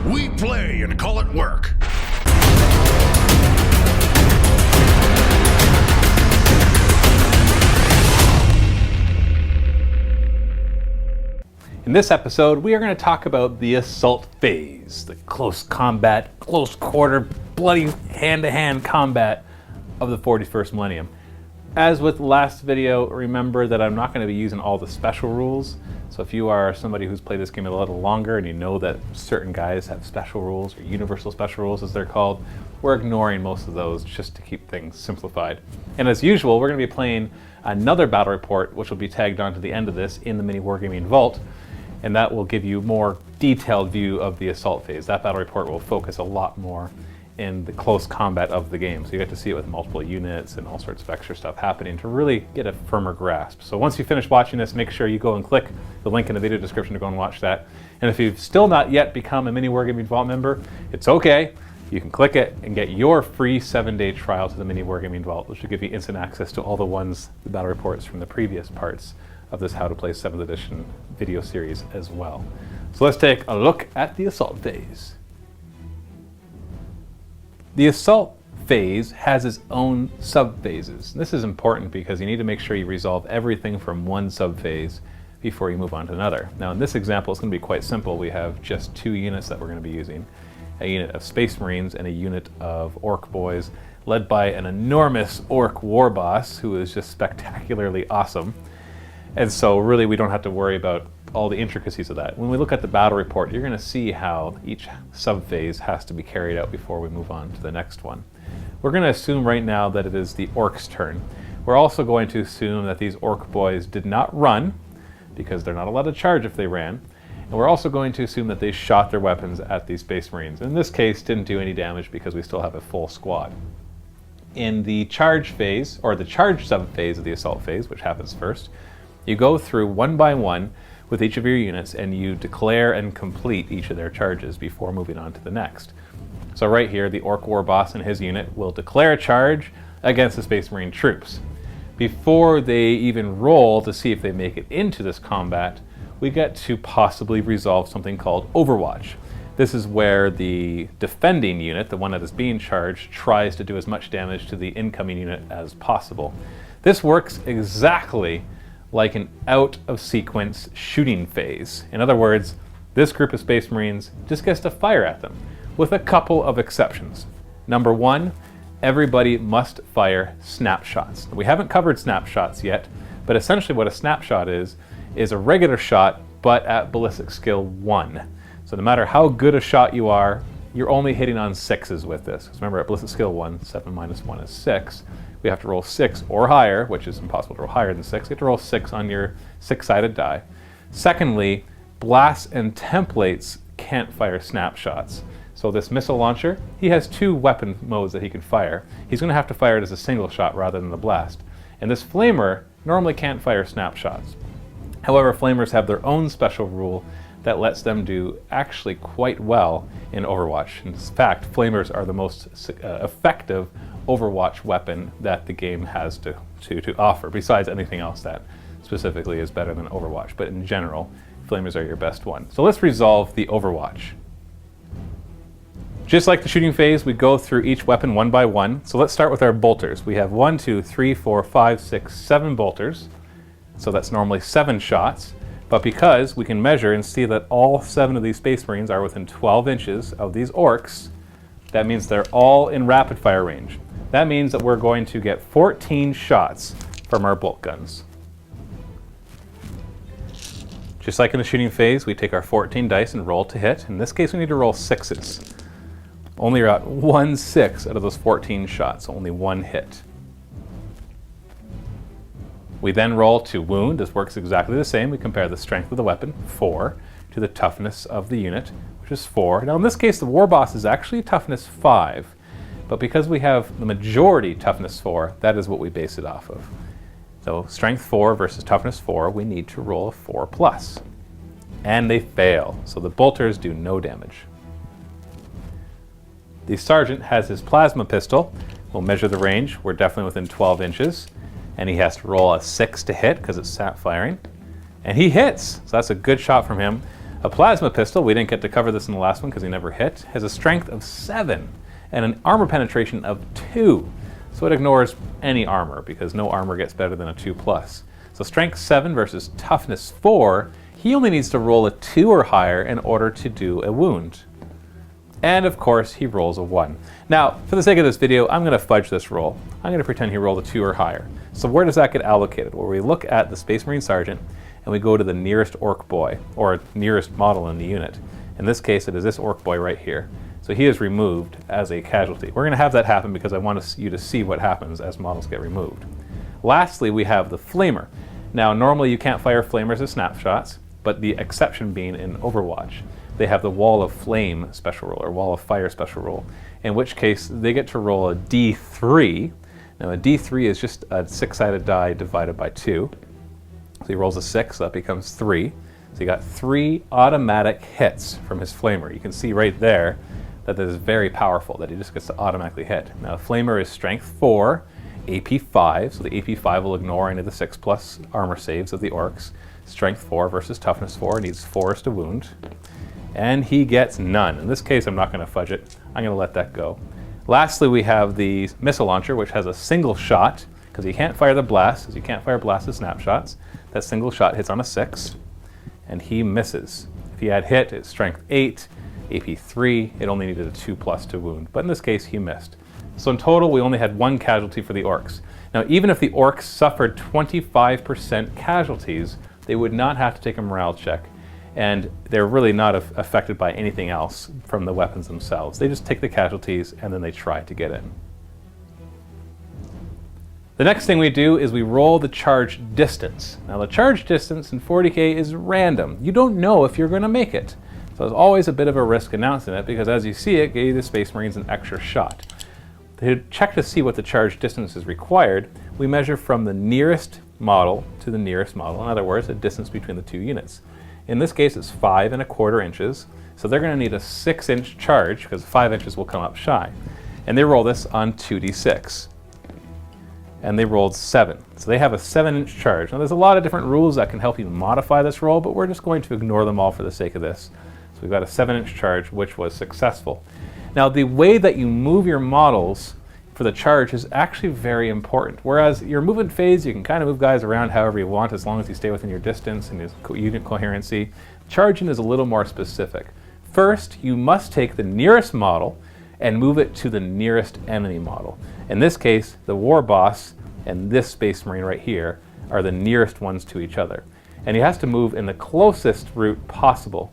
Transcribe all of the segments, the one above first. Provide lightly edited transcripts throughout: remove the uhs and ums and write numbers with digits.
We play and call it work. In this episode, we are going to talk about the assault phase, the close combat, close quarter, bloody hand-to-hand combat of the 41st millennium. As with last video, remember that I'm not going to be using all the special rules. So if you are somebody who's played this game a little longer and you know that certain guys have special rules, or universal special rules as they're called, we're ignoring most of those just to keep things simplified. And as usual, we're going to be playing another battle report, which will be tagged on to the end of this in the MiniWarGaming Vault. And that will give you more detailed view of the assault phase. That battle report will focus a lot more in the close combat of the game. So you get to see it with multiple units and all sorts of extra stuff happening to really get a firmer grasp. So once you finish watching this, make sure you go and click the link in the video description to go and watch that. And if you've still not yet become a MiniWarGaming Vault member, it's okay. You can click it and get your free 7-day trial to the MiniWarGaming Vault, which will give you instant access to all the battle reports from the previous parts of this How to Play 7th Edition video series as well. So let's take a look at the assault phase. The assault phase has its own subphases. This is important because you need to make sure you resolve everything from one subphase before you move on to another. Now in this example, it's going to be quite simple. We have just two units that we're going to be using. A unit of Space Marines and a unit of Orc Boys, led by an enormous Orc war boss who is just spectacularly awesome. And so really we don't have to worry about all the intricacies of that. When we look at the battle report, you're going to see how each subphase has to be carried out before we move on to the next one. We're going to assume right now that it is the Orcs' turn. We're also going to assume that these Orc boys did not run, because they're not allowed to charge if they ran. And we're also going to assume that they shot their weapons at these Space Marines. In this case, didn't do any damage because we still have a full squad. In the charge phase, or the charge subphase of the assault phase, which happens first, you go through one by one with each of your units and you declare and complete each of their charges before moving on to the next. So right here, the Orc War Boss and his unit will declare a charge against the Space Marine troops. Before they even roll to see if they make it into this combat, we get to possibly resolve something called overwatch. This is where the defending unit, the one that is being charged, tries to do as much damage to the incoming unit as possible. This works exactly like an out-of-sequence shooting phase. In other words, this group of Space Marines just gets to fire at them, with a couple of exceptions. Number one, everybody must fire snapshots. We haven't covered snapshots yet, but essentially what a snapshot is a regular shot, but at ballistic skill 1. So no matter how good a shot you are, you're only hitting on 6s with this. Because remember, at ballistic skill 1, 7 minus 1 is 6. We have to roll 6 or higher, which is impossible to roll higher than 6. You have to roll 6 on your 6-sided die. Secondly, blasts and templates can't fire snapshots. So this missile launcher, he has two weapon modes that he can fire. He's going to have to fire it as a single shot rather than the blast. And this flamer normally can't fire snapshots. However, flamers have their own special rule that lets them do actually quite well in Overwatch. In fact, flamers are the most effective Overwatch weapon that the game has to offer, besides anything else that specifically is better than Overwatch. But in general, flamers are your best one. So let's resolve the Overwatch. Just like the shooting phase, we go through each weapon one by one. So let's start with our bolters. We have 1, 2, 3, 4, 5, 6, 7 bolters. So that's normally 7 shots. But because we can measure and see that all 7 of these Space Marines are within 12 inches of these orcs, that means they're all in rapid fire range. That means that we're going to get 14 shots from our bolt guns. Just like in the shooting phase, we take our 14 dice and roll to hit. In this case, we need to roll 6s. Only got 1 6 out of those 14 shots, so only 1 hit. We then roll to wound. This works exactly the same. We compare the strength of the weapon, 4, to the toughness of the unit, which is 4. Now in this case, the war boss is actually toughness 5. But because we have the majority toughness 4, that is what we base it off of. So strength 4 versus toughness 4, we need to roll a 4+. And they fail, so the bolters do no damage. The sergeant has his plasma pistol. We'll measure the range. We're definitely within 12 inches. And he has to roll a 6 to hit because it's sap firing. And he hits, so that's a good shot from him. A plasma pistol, we didn't get to cover this in the last one because he never hit, has a strength of 7 and an armor penetration of 2. So it ignores any armor because no armor gets better than a 2+. So strength 7 versus toughness 4, he only needs to roll a 2 or higher in order to do a wound. And of course, he rolls a 1. Now, for the sake of this video, I'm going to fudge this roll. I'm going to pretend he rolled a 2 or higher. So where does that get allocated? Well, we look at the Space Marine Sergeant, and we go to the nearest orc boy, or nearest model in the unit. In this case, it is this orc boy right here. So he is removed as a casualty. We're going to have that happen because I want you to see what happens as models get removed. Lastly, we have the Flamer. Now, normally you can't fire Flamers as snapshots, but the exception being in Overwatch. They have the Wall of Flame special roll, or Wall of Fire special roll, in which case they get to roll a D3. Now a D3 is just a 6-sided die divided by 2. So he rolls a 6, so that becomes 3. So he got 3 automatic hits from his Flamer. You can see right there that is very powerful, that he just gets to automatically hit. Now Flamer is strength 4, AP 5, so the AP 5 will ignore any of the 6+ armor saves of the orcs. Strength 4 versus toughness 4, needs 4s to wound. And he gets none. In this case, I'm not going to fudge it. I'm going to let that go. Lastly, we have the missile launcher, which has a single shot, because you can't fire the blast, as you can't fire blast as snapshots. That single shot hits on a 6, and he misses. If he had hit, it's strength 8, AP 3, it only needed a 2+ to wound. But in this case, he missed. So in total, we only had 1 casualty for the orcs. Now, even if the orcs suffered 25% casualties, they would not have to take a morale check. And they're really not affected by anything else from the weapons themselves. They just take the casualties and then they try to get in. The next thing we do is we roll the charge distance. Now the charge distance in 40k is random. You don't know if you're going to make it. So there's always a bit of a risk announcing it because as you see it gave the Space Marines an extra shot. To check to see what the charge distance is required, we measure from the nearest model to the nearest model. In other words, the distance between the 2 units. In this case, it's 5 1/4 inches, so they're going to need a 6-inch charge because 5 inches will come up shy. And they roll this on 2d6. And they rolled 7. So they have a 7-inch charge. Now there's a lot of different rules that can help you modify this roll, but we're just going to ignore them all for the sake of this. So we've got a 7-inch charge, which was successful. Now the way that you move your models for the charge is actually very important. Whereas your movement phase, you can kind of move guys around however you want as long as you stay within your distance and your unit coherency. Charging is a little more specific. First, you must take the nearest model and move it to the nearest enemy model. In this case, the War Boss and this Space Marine right here are the nearest ones to each other. And he has to move in the closest route possible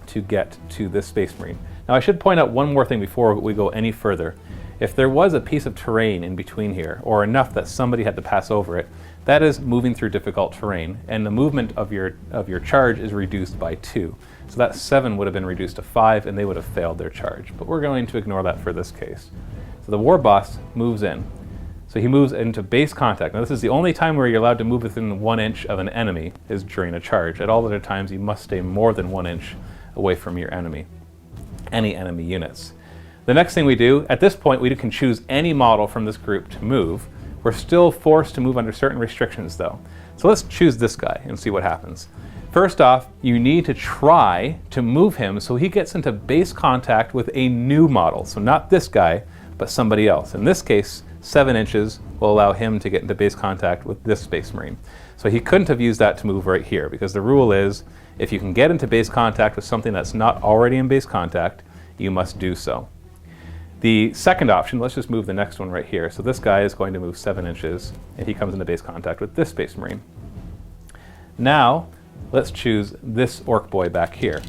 to get to this Space Marine. Now I should point out one more thing before we go any further. If there was a piece of terrain in between here, or enough that somebody had to pass over it, that is moving through difficult terrain, and the movement of your charge is reduced by 2. So that 7 would have been reduced to 5, and they would have failed their charge. But we're going to ignore that for this case. So the War Boss moves in. So he moves into base contact. Now this is the only time where you're allowed to move within 1 inch of an enemy is during a charge. At all other times, you must stay more than 1 inch away from your enemy, any enemy units. The next thing we do, at this point we can choose any model from this group to move. We're still forced to move under certain restrictions though. So let's choose this guy and see what happens. First off, you need to try to move him so he gets into base contact with a new model. So not this guy, but somebody else. In this case, 7 inches will allow him to get into base contact with this Space Marine. So he couldn't have used that to move right here because the rule is if you can get into base contact with something that's not already in base contact, you must do so. The second option, let's just move the next one right here. So this guy is going to move 7 inches and he comes into base contact with this Space Marine. Now, let's choose this orc boy back here.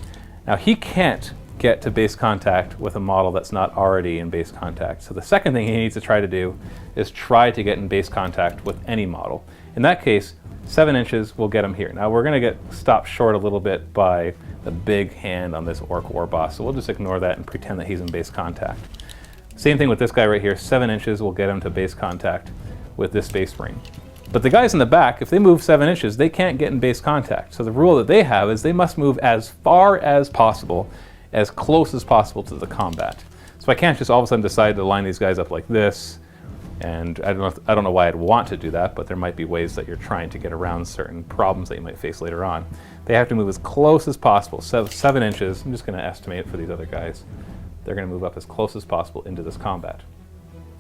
Now he can't get to base contact with a model that's not already in base contact. So the second thing he needs to try to do is try to get in base contact with any model. In that case, 7 inches will get him here. Now we're going to get stopped short a little bit by the big hand on this orc war boss, so we'll just ignore that and pretend that he's in base contact. Same thing with this guy right here, 7 inches will get him to base contact with this Space Marine. But the guys in the back, if they move 7 inches, they can't get in base contact. So the rule that they have is they must move as far as possible, as close as possible to the combat. So I can't just all of a sudden decide to line these guys up like this And I don't know why I'd want to do that, but there might be ways that you're trying to get around certain problems that you might face later on. They have to move as close as possible, 7 inches. I'm just going to estimate for these other guys. They're going to move up as close as possible into this combat.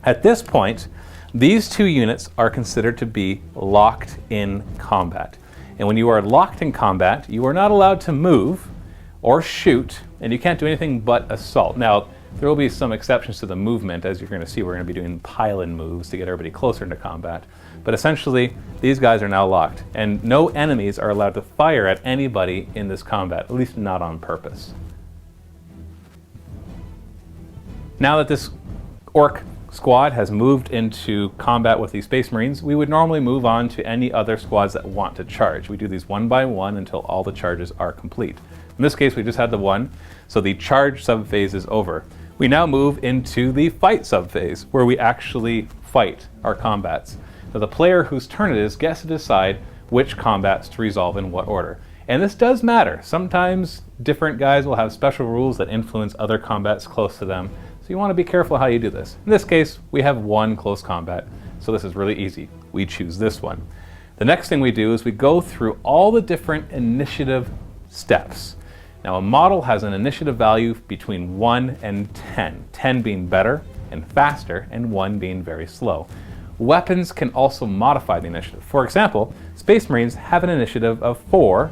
At this point, these 2 units are considered to be locked in combat. And when you are locked in combat, you are not allowed to move or shoot, and you can't do anything but assault. Now, there will be some exceptions to the movement. As you're going to see, we're going to be doing pile-in moves to get everybody closer into combat. But essentially, these guys are now locked, and no enemies are allowed to fire at anybody in this combat, at least not on purpose. Now that this orc squad has moved into combat with these Space Marines, we would normally move on to any other squads that want to charge. We do these one by one until all the charges are complete. In this case, we just had the one, so the charge subphase is over. We now move into the fight subphase, where we actually fight our combats. Now, the player whose turn it is gets to decide which combats to resolve in what order. And this does matter. Sometimes different guys will have special rules that influence other combats close to them, so you want to be careful how you do this. In this case, we have one close combat, so this is really easy. We choose this one. The next thing we do is we go through all the different initiative steps. Now, a model has an initiative value between 1 and 10, 10 being better and faster, and 1 being very slow. Weapons can also modify the initiative. For example, Space Marines have an initiative of 4,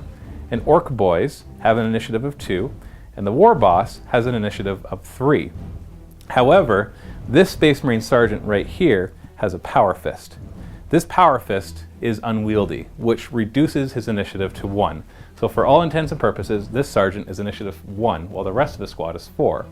and Orc Boys have an initiative of 2, and the War Boss has an initiative of 3. However, this Space Marine Sergeant right here has a Power Fist. This Power Fist is unwieldy, which reduces his initiative to 1. So for all intents and purposes, this Sergeant is initiative 1, while the rest of the squad is 4.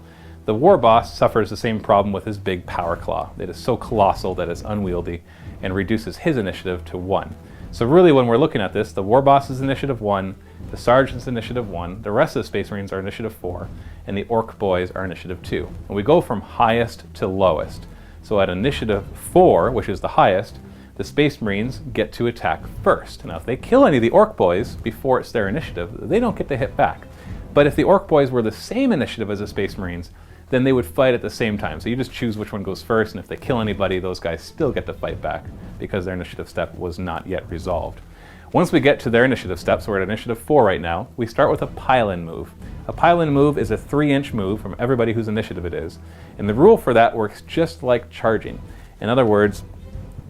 The War Boss suffers the same problem with his big Power Claw. It is so colossal that it's unwieldy and reduces his initiative to 1. So really, when we're looking at this, the War Boss is initiative 1, the Sergeant's initiative 1, the rest of the Space Marines are initiative 4, and the Orc Boys are initiative 2. And we go from highest to lowest. So at initiative 4, which is the highest, the Space Marines get to attack first. Now, if they kill any of the Orc Boys before it's their initiative, they don't get to hit back. But if the Orc Boys were the same initiative as the Space Marines, then they would fight at the same time. So you just choose which one goes first, and if they kill anybody, those guys still get to fight back because their initiative step was not yet resolved. Once we get to their initiative steps, we're at initiative 4 right now, we start with a pile-in move. A pile-in move is a 3-inch move from everybody whose initiative it is. And the rule for that works just like charging. In other words,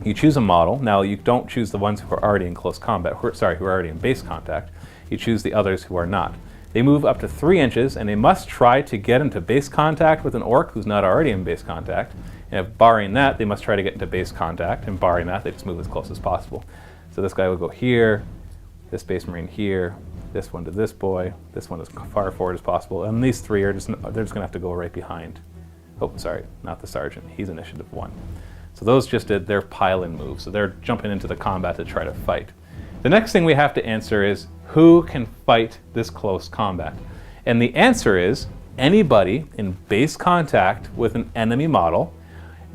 you choose a model. Now, you don't choose the ones who are already in close combat, who are already in base contact. You choose the others who are not. They move up to 3 inches, and they must try to get into base contact with an orc who's not already in base contact. And if barring that, they must try to get into base contact, and barring that, they just move as close as possible. So this guy will go here, this Space Marine here, this one to this boy, this one as far forward as possible, and these 3 are they're just gonna have to go right behind. Oh, sorry, not the Sergeant, he's initiative 1. So those just did their pile-in move, so they're jumping into the combat to try to fight. The next thing we have to answer is, who can fight this close combat? And the answer is anybody in base contact with an enemy model,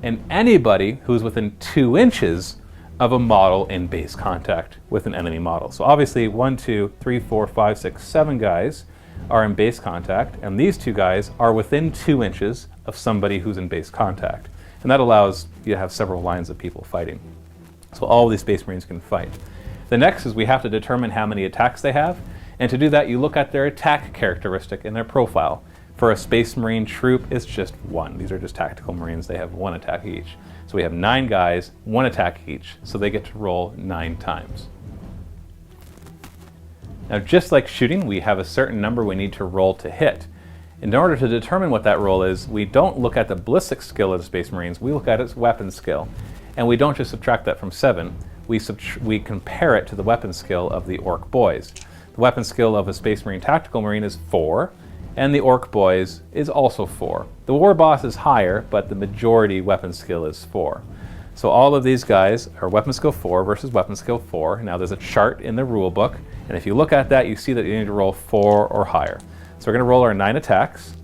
and anybody who's within 2 inches of a model in base contact with an enemy model. So obviously 1, 2, 3, 4, 5, 6, 7 guys are in base contact, and these 2 guys are within 2 inches of somebody who's in base contact. And that allows you to have several lines of people fighting. So all of these Space Marines can fight. The next is we have to determine how many attacks they have, and to do that you look at their attack characteristic in their profile. For a Space Marine troop, it's just 1. These are just tactical Marines, they have 1 attack each. So we have 9 guys, 1 attack each, so they get to roll 9 times. Now, just like shooting, we have a certain number we need to roll to hit. In order to determine what that roll is, we don't look at the ballistic skill of the Space Marines, we look at its weapon skill. And we don't just subtract that from 7, we compare it to the weapon skill of the Orc Boys. The weapon skill of a Space Marine Tactical Marine is 4, and the Orc Boys is also 4. The War Boss is higher, but the majority weapon skill is 4. So all of these guys are weapon skill 4 versus weapon skill 4. Now there's a chart in the rule book, and if you look at that, you see that you need to roll 4 or higher. So we're going to roll our 9 attacks.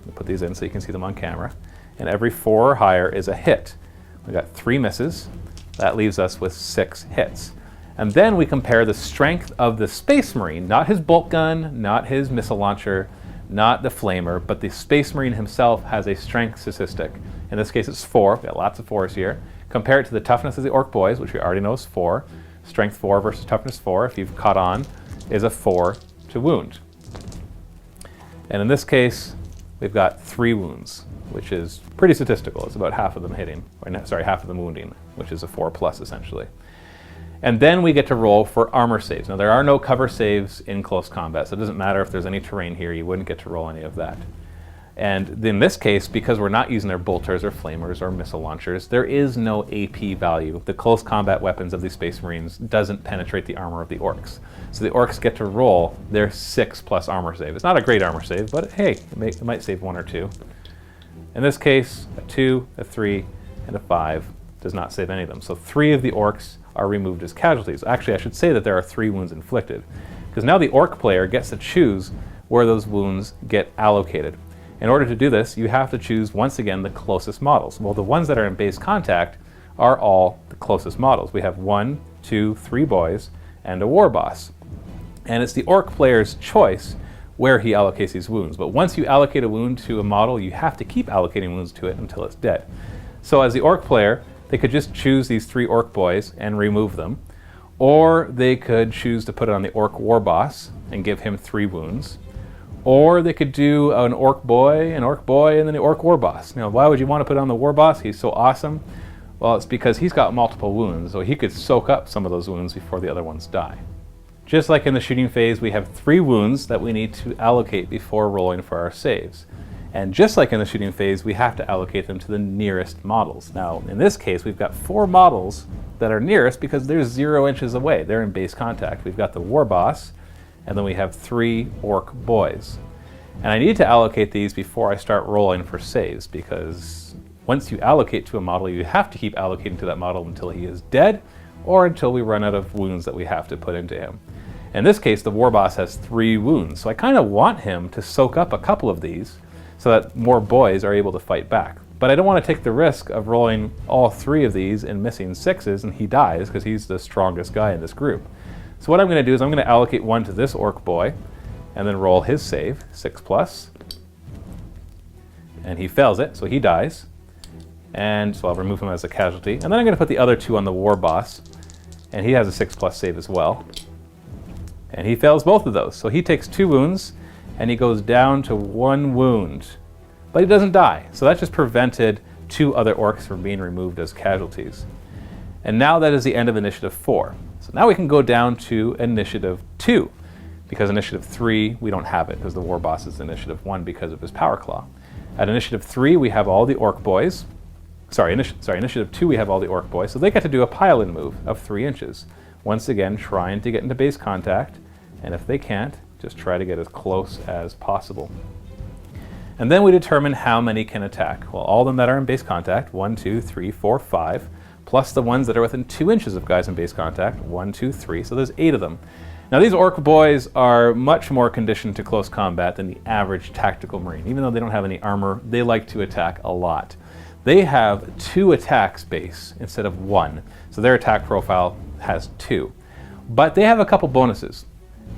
We'll put these in so you can see them on camera. And every 4 or higher is a hit. We got 3 misses. That leaves us with 6 hits. And then we compare the strength of the Space Marine, not his bolt gun, not his missile launcher, not the flamer, but the Space Marine himself has a strength statistic. In this case, it's 4. We've got lots of 4s here. Compare it to the toughness of the orc boys, which we already know is 4. Strength 4 versus toughness 4, if you've caught on, is a 4 to wound. And in this case, we've got 3 wounds, which is pretty statistical. It's about half of them hitting, half of them wounding, which is a 4+ essentially. And then we get to roll for armor saves. Now, there are no cover saves in close combat, so it doesn't matter if there's any terrain here, you wouldn't get to roll any of that. And in this case, because we're not using their bolters or flamers or missile launchers, there is no AP value. The close combat weapons of these Space Marines doesn't penetrate the armor of the orcs. So the orcs get to roll their 6+ armor save. It's not a great armor save, but hey, it might save 1 or 2. In this case, a 2, a 3, and a 5 does not save any of them. So 3 of the orcs are removed as casualties. Actually, I should say that there are 3 wounds inflicted, because now the orc player gets to choose where those wounds get allocated. In order to do this, you have to choose, once again, the closest models. Well, the ones that are in base contact are all the closest models. We have 1, 2, 3 boys, and a war boss. And it's the orc player's choice where he allocates these wounds. But once you allocate a wound to a model, you have to keep allocating wounds to it until it's dead. So as the orc player, they could just choose these 3 orc boys and remove them. Or they could choose to put it on the orc war boss and give him 3 wounds. Or they could do an orc boy, and then the orc war boss. Now, why would you want to put it on the war boss? He's so awesome. Well, it's because he's got multiple wounds, so he could soak up some of those wounds before the other ones die. Just like in the shooting phase, we have 3 wounds that we need to allocate before rolling for our saves. And just like in the shooting phase, we have to allocate them to the nearest models. Now, in this case, we've got 4 models that are nearest because they're 0 inches away. They're in base contact. We've got the war boss, and then we have 3 orc boys. And I need to allocate these before I start rolling for saves, because once you allocate to a model, you have to keep allocating to that model until he is dead, or until we run out of wounds that we have to put into him. In this case, the war boss has 3 wounds, so I kind of want him to soak up a couple of these so that more boys are able to fight back. But I don't want to take the risk of rolling all 3 of these and missing 6s, and he dies because he's the strongest guy in this group. So what I'm going to do is I'm going to allocate 1 to this orc boy, and then roll his save, 6+. And he fails it, so he dies. And so I'll remove him as a casualty. And then I'm going to put the other 2 on the war boss, and he has a 6+ save as well. And he fails both of those. So he takes 2 wounds, and he goes down to 1 wound. But he doesn't die, so that just prevented 2 other orcs from being removed as casualties. And now that is the end of Initiative 4. So now we can go down to Initiative 2, because Initiative 3, we don't have it, because the war boss is Initiative 1 because of his Power Claw. At Initiative 3, we have all the orc boys. Initiative 2, we have all the orc boys, so they get to do a pile-in move of 3 inches. Once again, trying to get into base contact, and if they can't, just try to get as close as possible. And then we determine how many can attack. Well, all of them that are in base contact, 1, 2, 3, 4, 5, plus the ones that are within 2 inches of guys in base contact, 1, 2, 3, so there's 8 of them. Now, these orc boys are much more conditioned to close combat than the average tactical marine. Even though they don't have any armor, they like to attack a lot. They have 2 attacks base instead of 1, so their attack profile has 2. But they have a couple bonuses.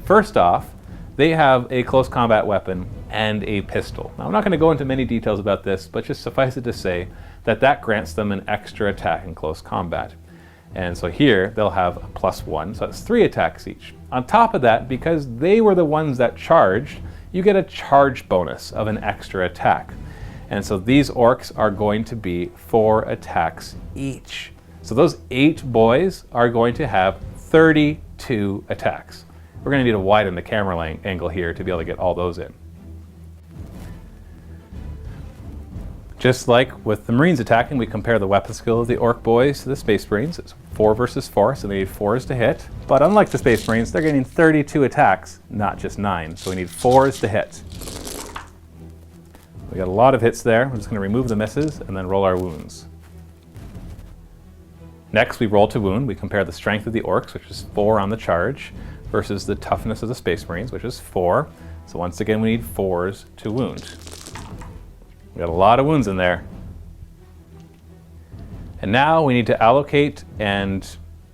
First off, they have a close combat weapon and a pistol. Now, I'm not going to go into many details about this, but just suffice it to say that that grants them an extra attack in close combat. And so here, they'll have a +1, so that's 3 attacks each. On top of that, because they were the ones that charged, you get a charge bonus of an extra attack. And so these orcs are going to be 4 attacks each. So those 8 boys are going to have 32 attacks. We're going to need to widen the camera angle here to be able to get all those in. Just like with the Marines attacking, we compare the weapon skill of the Orc boys to the Space Marines. It's 4 versus 4, so they need 4s to hit. But unlike the Space Marines, they're getting 32 attacks, not just 9. So we need 4s to hit. We got a lot of hits there. We're just going to remove the misses and then roll our wounds. Next, we roll to wound. We compare the strength of the Orcs, which is 4 on the charge, versus the toughness of the Space Marines, which is 4. So once again, we need 4s to wound. We got a lot of wounds in there. And now we need to allocate and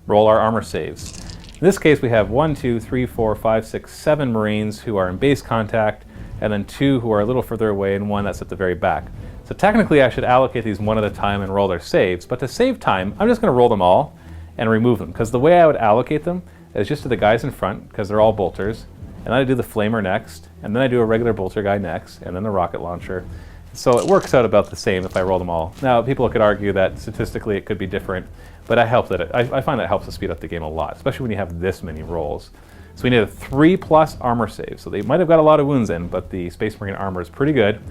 roll our armor saves. In this case, we have 1, 2, 3, 4, 5, 6, 7 Marines who are in base contact, and then 2 who are a little further away, and 1 that's at the very back. So technically I should allocate these one at a time and roll their saves, but to save time, I'm just going to roll them all and remove them, because the way I would allocate them is just to the guys in front, because they're all bolters, and then I do the flamer next, and then I do a regular bolter guy next, and then the rocket launcher. So it works out about the same if I roll them all. Now, people could argue that statistically it could be different, but I find that helps to speed up the game a lot, especially when you have this many rolls. So we need a 3+ armor save. So they might have got a lot of wounds in, but the Space Marine armor is pretty good.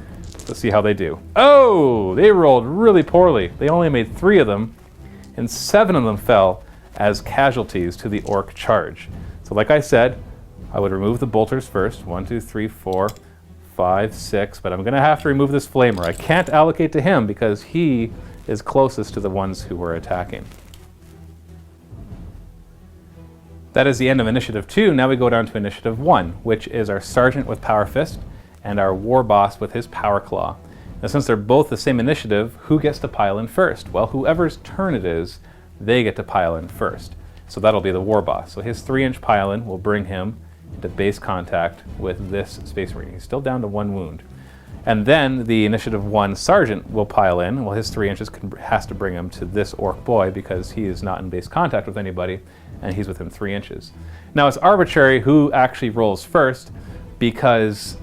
Let's see how they do. Oh, they rolled really poorly. They only made 3 of them, and 7 of them fell as casualties to the orc charge. So like I said, I would remove the bolters first. 1, 2, 3, 4, 5, 6, but I'm going to have to remove this flamer. I can't allocate to him because he is closest to the ones who were attacking. That is the end of Initiative 2. Now we go down to Initiative 1, which is our Sergeant with Power Fist and our War Boss with his Power Claw. Now since they're both the same initiative, who gets to pile in first? Well, whoever's turn it is, they get to pile in first. So that'll be the War Boss. So his 3-inch pile-in will bring him into base contact with this Space Marine. He's still down to 1 wound. And then the Initiative 1 Sergeant will pile in. Well, his 3 inches has to bring him to this Orc Boy because he is not in base contact with anybody, and he's within 3 inches. Now, it's arbitrary who actually rolls first, because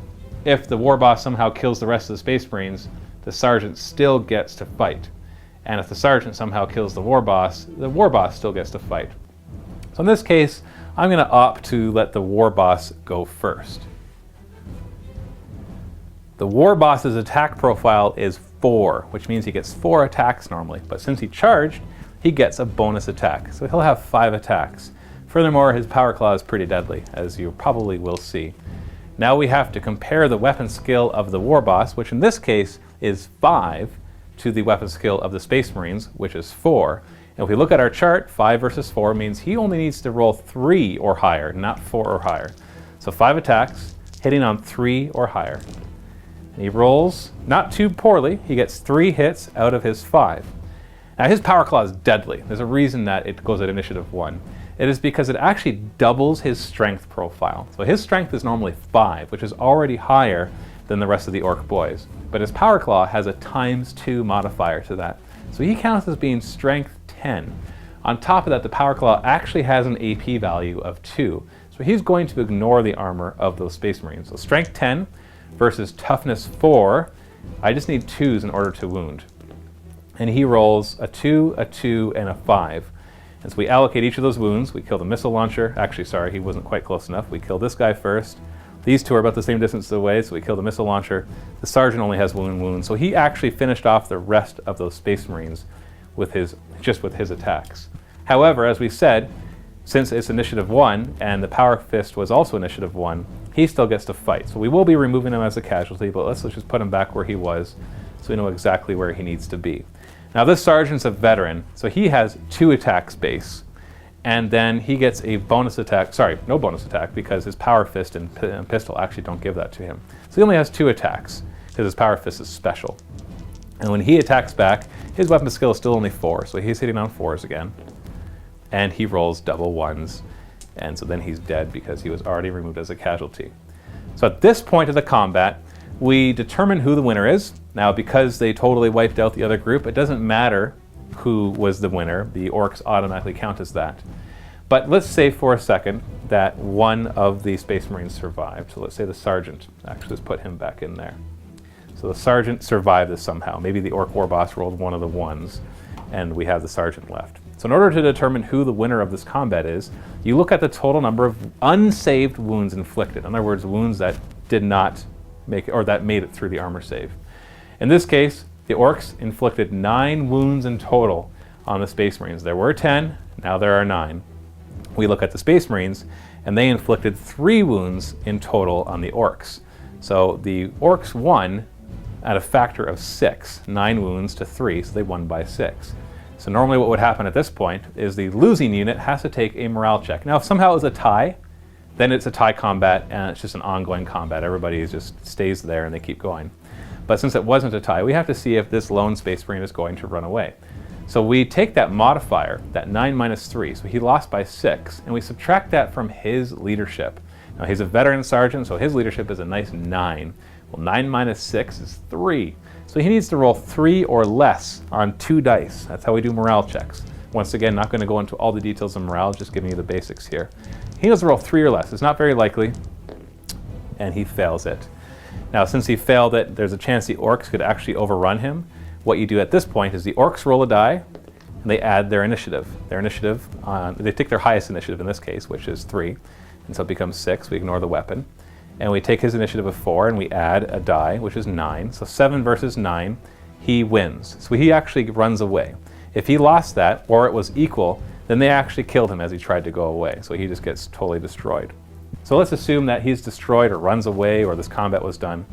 if the War Boss somehow kills the rest of the Space Marines, the Sergeant still gets to fight. And if the Sergeant somehow kills the War Boss still gets to fight. So in this case, I'm going to opt to let the War Boss go first. The War Boss's attack profile is 4, which means he gets 4 attacks normally. But since he charged, he gets a bonus attack. So he'll have 5 attacks. Furthermore, his Power Claw is pretty deadly, as you probably will see. Now we have to compare the weapon skill of the War Boss, which in this case is 5, to the weapon skill of the Space Marines, which is 4. And if we look at our chart, 5 versus 4 means he only needs to roll 3 or higher, not 4 or higher. So 5 attacks, hitting on 3 or higher. And he rolls not too poorly. He gets 3 hits out of his 5. Now his Power Claw is deadly. There's a reason that it goes at Initiative 1. It is because it actually doubles his strength profile. So his strength is normally 5, which is already higher than the rest of the Orc boys. But his Power Claw has a ×2 modifier to that. So he counts as being strength 10. On top of that, the Power Claw actually has an AP value of 2. So he's going to ignore the armor of those Space Marines. So strength 10 versus toughness 4. I just need 2s in order to wound. And he rolls a 2, a 2, and a 5. And so we allocate each of those wounds. We kill the missile launcher. Actually, sorry, he wasn't quite close enough. We kill this guy first. These two are about the same distance away, so we kill the missile launcher. The Sergeant only has 1 wound, so he actually finished off the rest of those Space Marines with his attacks. However, as we said, since it's Initiative 1 and the Power Fist was also Initiative 1, he still gets to fight. So we will be removing him as a casualty, but let's just put him back where he was so we know exactly where he needs to be. Now this Sergeant's a veteran, so he has 2 attacks base, and then he gets a bonus attack, sorry, no bonus attack, because his Power Fist and Pistol actually don't give that to him. So he only has 2 attacks, because his Power Fist is special. And when he attacks back, his weapon skill is still only 4, so he's hitting on 4s again. And he rolls double 1s, and so then he's dead because he was already removed as a casualty. So at this point of the combat, we determine who the winner is. Now, because they totally wiped out the other group, it doesn't matter who was the winner. The orcs automatically count as that. But let's say for a second that one of the Space Marines survived. So let's say the Sergeant. Actually, let's put him back in there. So the Sergeant survived this somehow. Maybe the Orc War Boss rolled one of the 1s, and we have the Sergeant left. So in order to determine who the winner of this combat is, you look at the total number of unsaved wounds inflicted. In other words, wounds that did not make it, or that made it through the armor save. In this case, the orcs inflicted 9 wounds in total on the Space Marines. There were 10, now there are 9. We look at the Space Marines, and they inflicted 3 wounds in total on the orcs. So the orcs won at a factor of 6, 9 wounds to 3, so they won by 6. So normally what would happen at this point is the losing unit has to take a morale check. Now if somehow it was a tie, then it's a tie combat and it's just an ongoing combat. Everybody just stays there and they keep going. But since it wasn't a tie, we have to see if this lone Space Marine is going to run away. So we take that modifier, that 9 minus 3, so he lost by 6, and we subtract that from his leadership. Now he's a veteran sergeant, so his leadership is a nice 9, Well, 9 minus 6 is 3. So he needs to roll 3 or less on 2 dice. That's how we do morale checks. Once again, not going to go into all the details of morale, just giving you the basics here. He needs to roll 3 or less. It's not very likely, and he fails it. Now, since he failed it, there's a chance the orcs could actually overrun him. What you do at this point is the orcs roll a die, and they add their initiative. They take their highest initiative in this case, which is 3, and so it becomes 6. We ignore the weapon. And we take his initiative of 4, and we add a die, which is 9. So 7 versus 9, he wins. So he actually runs away. If he lost that, or it was equal, then they actually killed him as he tried to go away. So he just gets totally destroyed. So let's assume that he's destroyed or runs away or this combat was done.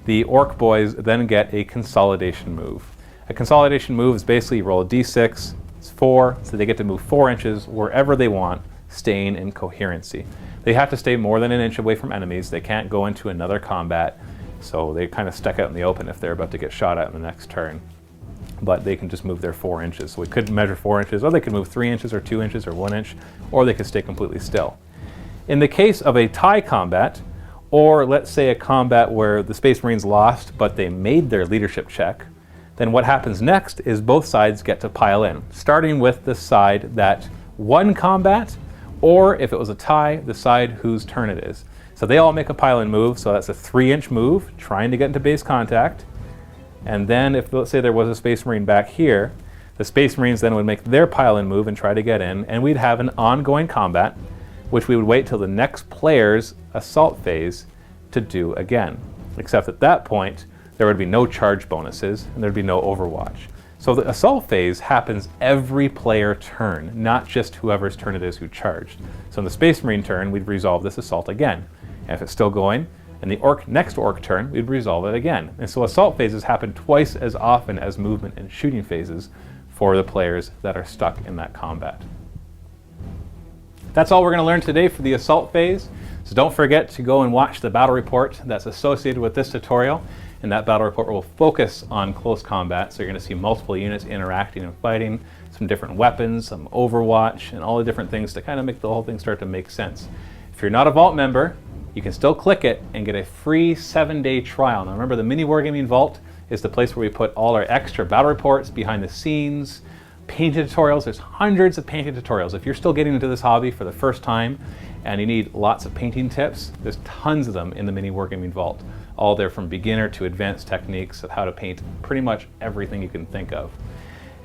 The orc boys then get a consolidation move. A consolidation move is basically you roll a d6, it's 4, so they get to move 4 inches wherever they want, staying in coherency. They have to stay more than an inch away from enemies. They can't go into another combat, so they kind of stuck out in the open if they're about to get shot at in the next turn. But they can just move their 4 inches. So we could measure 4 inches, or they could move 3 inches or 2 inches or 1 inch, or they could stay completely still. In the case of a tie combat, or let's say a combat where the Space Marines lost but they made their leadership check, then what happens next is both sides get to pile in, starting with the side that won combat, or if it was a tie, the side whose turn it is. So they all make a pile-in move, so that's a 3-inch move, trying to get into base contact. And then if, let's say there was a Space Marine back here, the Space Marines then would make their pile-in move and try to get in, and we'd have an ongoing combat, which we would wait till the next player's assault phase to do again. Except at that point, there would be no charge bonuses, and there'd be no overwatch. So the assault phase happens every player turn, not just whoever's turn it is who charged. So in the Space Marine turn, we'd resolve this assault again. And if it's still going, in the next orc turn, we'd resolve it again. And so assault phases happen twice as often as movement and shooting phases for the players that are stuck in that combat. That's all we're going to learn today for the assault phase. So don't forget to go and watch the battle report that's associated with this tutorial. And that battle report will focus on close combat. So you're going to see multiple units interacting and fighting, some different weapons, some overwatch, and all the different things to kind of make the whole thing start to make sense. If you're not a Vault member, you can still click it and get a free 7-day trial. Now remember, the MiniWarGaming Vault is the place where we put all our extra battle reports, behind the scenes, painting tutorials. There's hundreds of painting tutorials. If you're still getting into this hobby for the first time and you need lots of painting tips, there's tons of them in the MiniWarGaming Vault. All there from beginner to advanced techniques of how to paint pretty much everything you can think of.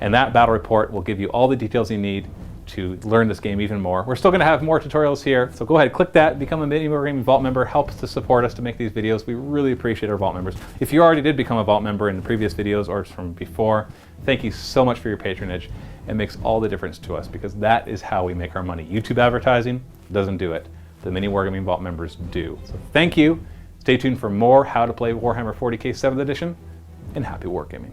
And that battle report will give you all the details you need to learn this game even more. We're still going to have more tutorials here, so go ahead, click that, become a MiniWarGaming Vault member, helps to support us to make these videos. We really appreciate our Vault members. If you already did become a Vault member in the previous videos or from before, thank you so much for your patronage. It makes all the difference to us because that is how we make our money. YouTube advertising doesn't do it. The MiniWarGaming Vault members do. So thank you. Stay tuned for more how to play Warhammer 40k 7th edition, and happy wargaming.